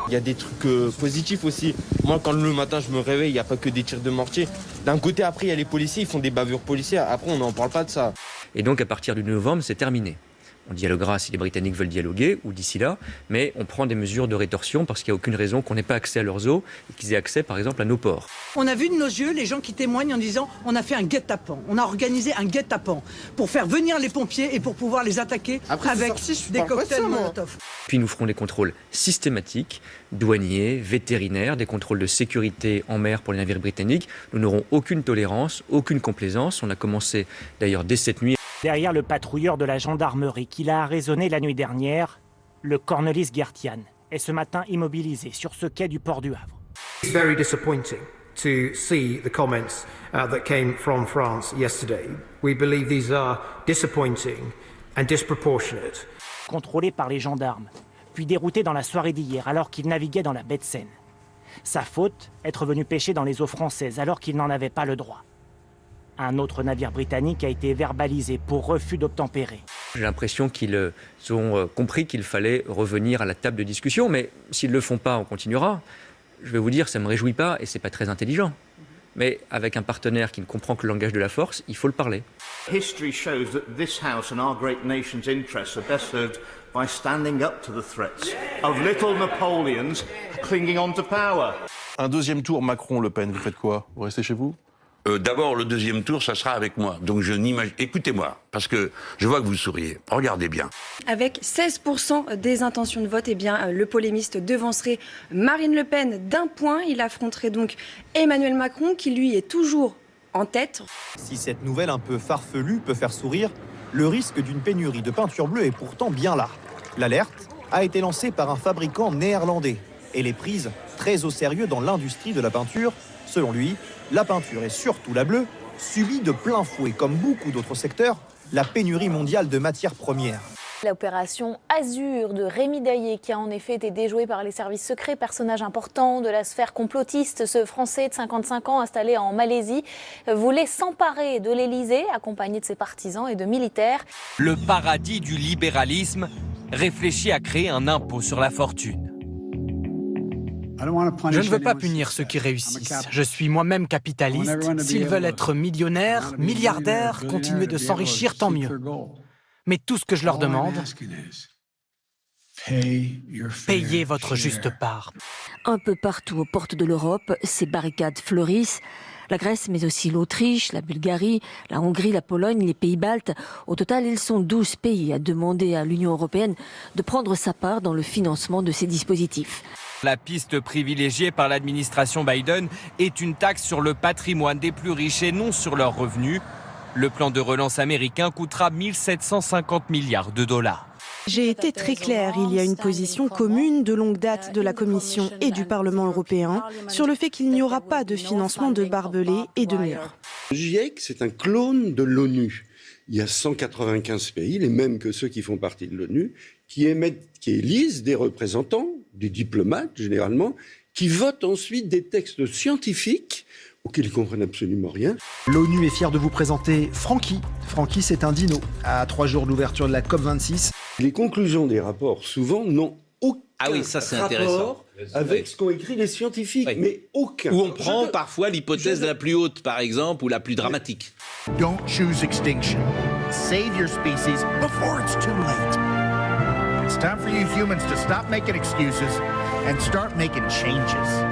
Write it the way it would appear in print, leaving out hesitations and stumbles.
Il y a des trucs positifs aussi. Moi, quand le matin, je me réveille, il n'y a pas que des tirs de mortier. D'un côté, après, il y a les policiers, ils font des bavures policières. Après, on n'en parle pas de ça. Et donc, à partir du 2 novembre, c'est terminé. On dialoguera si les Britanniques veulent dialoguer, ou d'ici là, mais on prend des mesures de rétorsion parce qu'il n'y a aucune raison qu'on n'ait pas accès à leurs eaux et qu'ils aient accès, par exemple, à nos ports. On a vu de nos yeux les gens qui témoignent en disant on a fait un guet-apens, on a organisé un guet-apens pour faire venir les pompiers et pour pouvoir les attaquer avec des cocktails Molotov. Puis nous ferons des contrôles systématiques, douaniers, vétérinaires, des contrôles de sécurité en mer pour les navires britanniques. Nous n'aurons aucune tolérance, aucune complaisance. On a commencé d'ailleurs dès cette nuit. Derrière le patrouilleur de la gendarmerie qui l'a arraisonné la nuit dernière, le Cornelis Gertian est ce matin immobilisé sur ce quai du port du Havre. It's very disappointing to see the comments that came from France yesterday. We believe these are disappointing and disproportionate. Contrôlé par les gendarmes, puis dérouté dans la soirée d'hier alors qu'il naviguait dans la baie de Seine. Sa faute, être venu pêcher dans les eaux françaises alors qu'il n'en avait pas le droit. Un autre navire britannique a été verbalisé pour refus d'obtempérer. J'ai l'impression qu'ils ont compris qu'il fallait revenir à la table de discussion, mais s'ils ne le font pas, on continuera. Je vais vous dire, ça ne me réjouit pas et ce n'est pas très intelligent. Mais avec un partenaire qui ne comprend que le langage de la force, il faut le parler. History shows that this House and our great nation's interests are best served by standing up to the threats of little Napoleons clinging on to power. Un deuxième tour Macron-Le Pen, vous faites quoi? Vous restez chez vous? D'abord, le deuxième tour, ça sera avec moi. Donc je n'imagine... Écoutez-moi, parce que je vois que vous souriez. Regardez bien. Avec 16% des intentions de vote, eh bien, le polémiste devancerait Marine Le Pen d'1 point. Il affronterait donc Emmanuel Macron, qui lui est toujours en tête. Si cette nouvelle un peu farfelue peut faire sourire, le risque d'une pénurie de peinture bleue est pourtant bien là. L'alerte a été lancée par un fabricant néerlandais et les prise très au sérieux dans l'industrie de la peinture. Selon lui, la peinture et surtout la bleue subit de plein fouet, comme beaucoup d'autres secteurs, la pénurie mondiale de matières premières. L'opération Azur de Rémi Daillé, qui a en effet été déjouée par les services secrets, personnage important de la sphère complotiste, ce Français de 55 ans installé en Malaisie, voulait s'emparer de l'Élysée, accompagné de ses partisans et de militaires. Le paradis du libéralisme réfléchit à créer un impôt sur la fortune. Je ne veux pas punir ceux qui réussissent. Je suis moi-même capitaliste. S'ils veulent être millionnaires, milliardaires, continuer de s'enrichir, tant mieux. Mais tout ce que je leur demande, payez votre juste part. Un peu partout aux portes de l'Europe, ces barricades fleurissent. La Grèce, mais aussi l'Autriche, la Bulgarie, la Hongrie, la Pologne, les Pays-Baltes. Au total, ils sont 12 pays à demander à l'Union européenne de prendre sa part dans le financement de ces dispositifs. La piste privilégiée par l'administration Biden est une taxe sur le patrimoine des plus riches et non sur leurs revenus. Le plan de relance américain coûtera 1 750 milliards de dollars. J'ai été très claire, il y a une position commune de longue date de la Commission et du Parlement européen sur le fait qu'il n'y aura pas de financement de barbelés et de murs. Le GIEC, c'est un clone de l'ONU. Il y a 195 pays, les mêmes que ceux qui font partie de l'ONU, qui élisent des représentants, des diplomates généralement, qui votent ensuite des textes scientifiques auxquels ils ne comprennent absolument rien. L'ONU est fière de vous présenter Francky. Francky, c'est un dino. À 3 jours de l'ouverture de la COP26. Les conclusions des rapports, souvent, n'ont aucun rapport avec ce qu'ont écrit les scientifiques, mais aucun. Où on prend parfois l'hypothèse la plus haute, par exemple, ou la plus dramatique. Don't choose extinction. Save your species before it's too late. It's time for you humans to stop making excuses and start making changes.